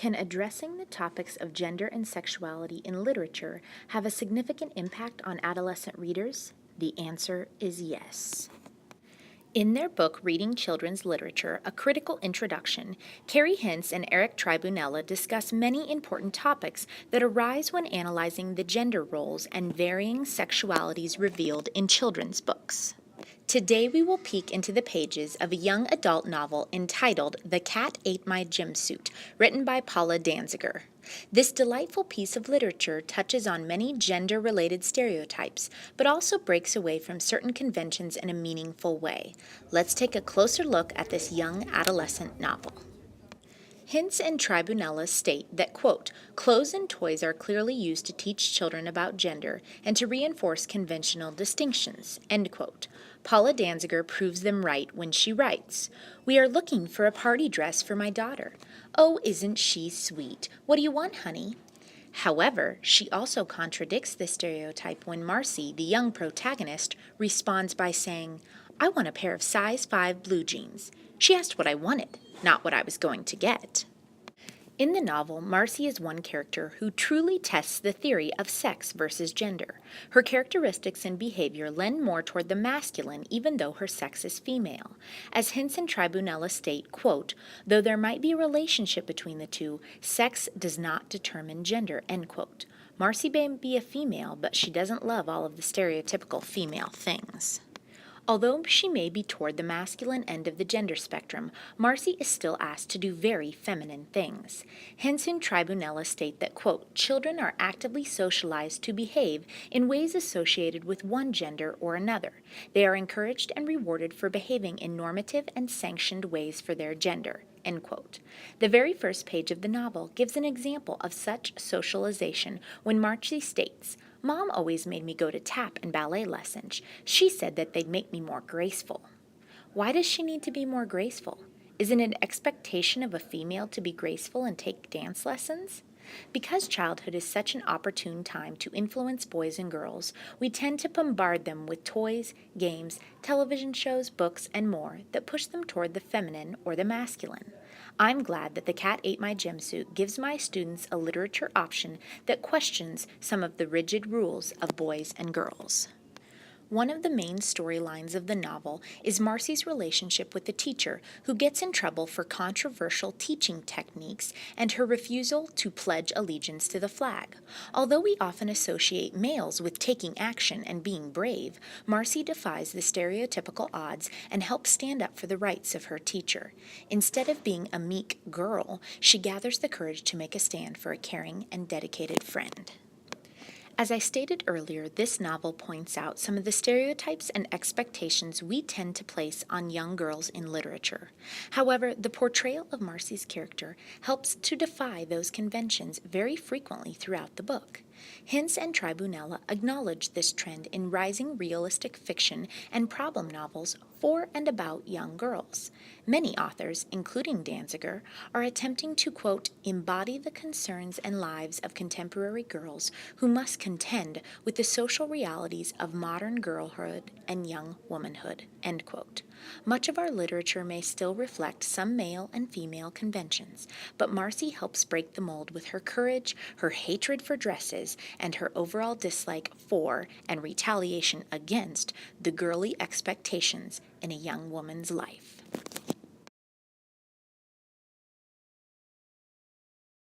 Can addressing the topics of gender and sexuality in literature have a significant impact on adolescent readers? The answer is yes. In their book Reading Children's Literature, A Critical Introduction, Carrie Hintz and Eric Tribunella discuss many important topics that arise when analyzing the gender roles and varying sexualities revealed in children's books. Today we will peek into the pages of a young adult novel entitled The Cat Ate My Gym Suit, written by Paula Danziger. This delightful piece of literature touches on many gender-related stereotypes, but also breaks away from certain conventions in a meaningful way. Let's take a closer look at this young adolescent novel. Hintz and Tribunella state that, quote, clothes and toys are clearly used to teach children about gender and to reinforce conventional distinctions, end quote. Paula Danziger proves them right when she writes, we are looking for a party dress for my daughter. Oh, isn't she sweet? What do you want, honey? However, she also contradicts this stereotype when Marcy, the young protagonist, responds by saying, I want a pair of size 5 blue jeans. She asked what I wanted, not what I was going to get. In the novel, Marcy is one character who truly tests the theory of sex versus gender. Her characteristics and behavior lend more toward the masculine even though her sex is female. As Hintz and Tribunella state, quote, though there might be a relationship between the two, sex does not determine gender, end quote. Marcy may be a female, but she doesn't love all of the stereotypical female things. Although she may be toward the masculine end of the gender spectrum, Marcy is still asked to do very feminine things. Hintz and Tribunella state that, quote, children are actively socialized to behave in ways associated with one gender or another. They are encouraged and rewarded for behaving in normative and sanctioned ways for their gender, end quote. The very first page of the novel gives an example of such socialization when Marcy states, Mom always made me go to tap and ballet lessons. She said that they'd make me more graceful. Why does she need to be more graceful? Is it an expectation of a female to be graceful and take dance lessons? Because childhood is such an opportune time to influence boys and girls, we tend to bombard them with toys, games, television shows, books, and more that push them toward the feminine or the masculine. I'm glad that The Cat Ate My Gym Suit gives my students a literature option that questions some of the rigid rules of boys and girls. One of the main storylines of the novel is Marcy's relationship with the teacher, who gets in trouble for controversial teaching techniques and her refusal to pledge allegiance to the flag. Although we often associate males with taking action and being brave, Marcy defies the stereotypical odds and helps stand up for the rights of her teacher. Instead of being a meek girl, she gathers the courage to make a stand for a caring and dedicated friend. As I stated earlier, this novel points out some of the stereotypes and expectations we tend to place on young girls in literature. However, the portrayal of Marcy's character helps to defy those conventions very frequently throughout the book. Hintz and Tribunella acknowledge this trend in rising realistic fiction and problem novels for and about young girls. Many authors, including Danziger, are attempting to, quote, embody the concerns and lives of contemporary girls who must contend with the social realities of modern girlhood and young womanhood, end quote. Much of our literature may still reflect some male and female conventions, but Marcy helps break the mold with her courage, her hatred for dresses, and her overall dislike for and retaliation against the girly expectations in a young woman's life.